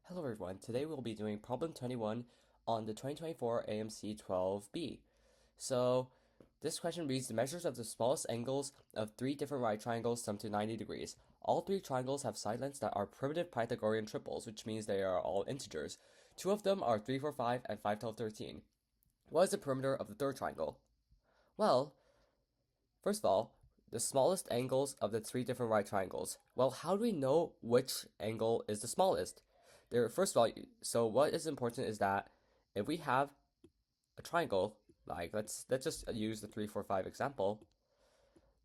Hello everyone, today we'll be doing problem 21 on the 2024 AMC 12B. So this question reads the measures of the smallest angles of three different right triangles sum to 90 degrees. All three triangles have side lengths that are primitive Pythagorean triples, which means they are all integers. Two of them are 3, 4, 5 and 5, 12, 13. What is the perimeter of the third triangle? Well, first of all, the smallest angles of the three different right triangles. Well, how do we know which angle is the smallest? First of all, so what is important is that if we have a triangle, like let's just use the 3, 4, 5 example,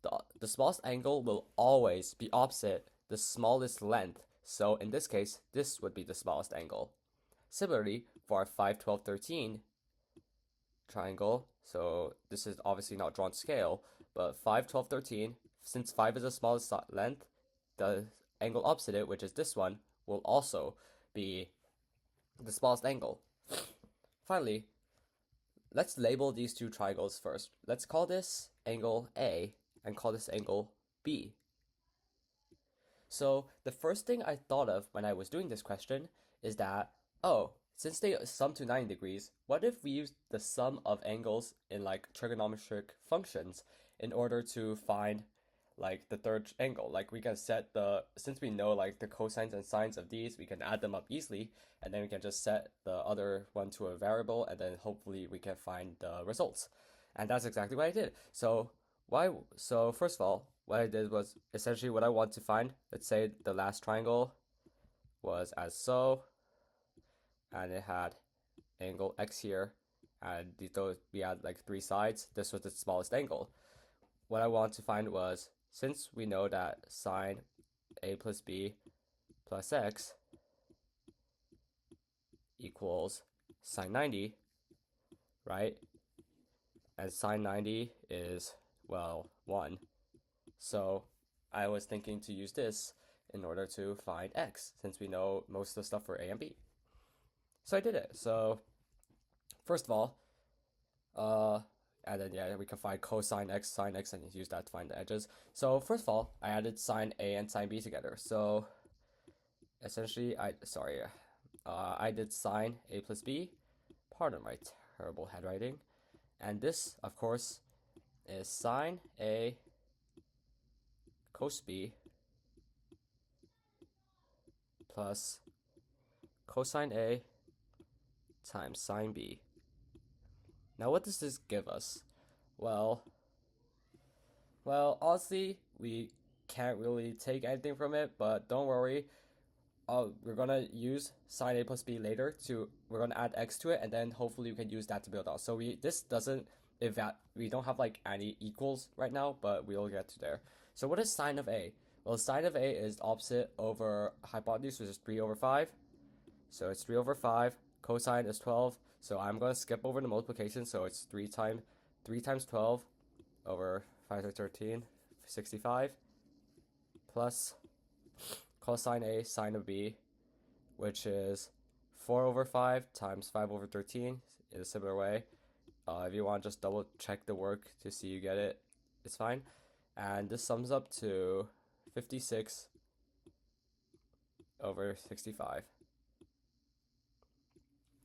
the smallest angle will always be opposite the smallest length. So in this case, this would be the smallest angle. Similarly, for our 5, 12, 13 triangle, so this is obviously not drawn to scale, but 5, 12, 13, since 5 is the smallest length, the angle opposite it, which is this one, will also be the smallest angle. Finally, let's label these two triangles first. Let's call this angle A and call this angle B. So the first thing I thought of when I was doing this question is that, oh, since they sum to 90 degrees, what if we use the sum of angles in like trigonometric functions in order to find like the third angle? Like we can set since we know like the cosines and sines of these, we can add them up easily, and then we can just set the other one to a variable, and then hopefully we can find the results. And that's exactly what I did. So first of all, what I did was essentially what I want to find. Let's say the last triangle was as so, and it had angle x here, and we had like three sides. This was the smallest angle. What I want to find was, since we know that sine a plus b plus x equals sine 90, right? And sine 90 is, well, 1. So I was thinking to use this in order to find x, since we know most of the stuff for a and b. So I did it. So first of all, and then yeah, we can find cosine x, sine x, and use that to find the edges. So first of all, I added sine a and sine b together. So essentially, I did sine a plus b. Pardon my terrible handwriting. And this, of course, is sine a cos b plus cosine a times sine b. Now, what does this give us? Well, honestly, we can't really take anything from it, but don't worry. We're gonna use sine a plus b later we're gonna add x to it, and then hopefully we can use that to build out. So this doesn't, we don't have like any equals right now, but we'll get to there. So what is sine of a? Well, sine of a is opposite over hypotenuse, which is 3 over 5. So it's 3 over 5. Cosine is 12. So I'm going to skip over the multiplication. So it's 3 times 12 over 5 to 13, 65, plus cosine A sine of B, which is 4 over 5 times 5 over 13 in a similar way. If you want, just double check the work to see you get it. It's fine. And this sums up to 56 over 65.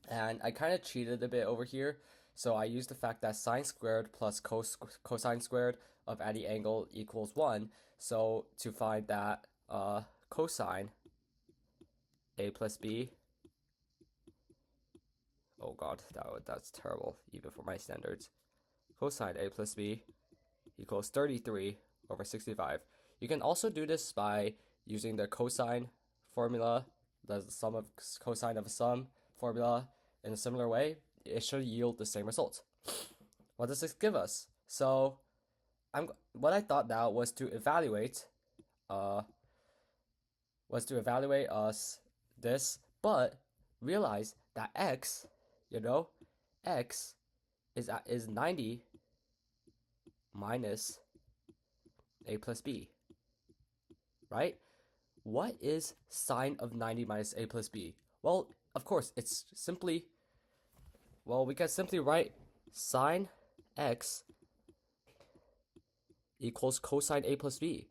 And I kind of cheated a bit over here. So I used the fact that sine squared plus cosine squared of any angle equals 1. So to find that cosine a plus b, oh god, that's terrible even for my standards. Cosine a plus b equals 33 over 65. You can also do this by using the cosine formula, the sum of cosine of a sum formula in a similar way. It should yield the same result. What does this give us? So what I thought now was to evaluate us this, but realize that x, x is 90 minus a plus b, right? What is sine of 90 minus a plus b? Well, of course, we can simply write sine x equals cosine a plus b,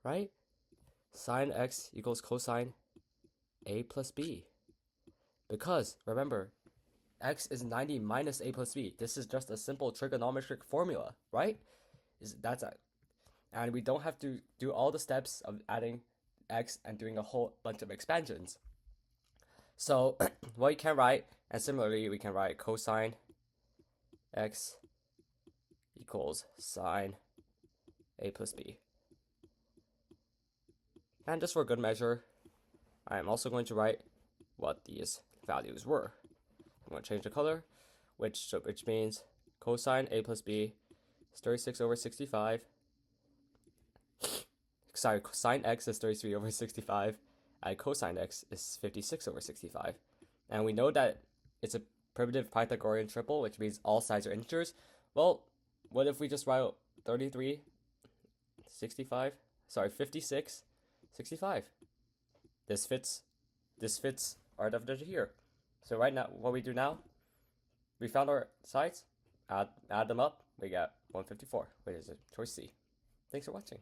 right? Sine x equals cosine a plus b. Because, remember, x is 90 minus a plus b. This is just a simple trigonometric formula, right? And we don't have to do all the steps of adding x and doing a whole bunch of expansions. So what you can write, and similarly we can write cosine x equals sine a plus b. And just for good measure, I am also going to write what these values were. I'm going to change the color, which means cosine a plus b is 36 over 65. Sorry, sine x is 33 over 65, and cosine x is 56 over 65. And we know that it's a primitive Pythagorean triple, which means all sides are integers. Well, what if we just write 33, 65, sorry, 56, 65? This fits our definition here. So right now, what we do now, we found our sides, add them up, we got 154, which is choice C. Thanks for watching.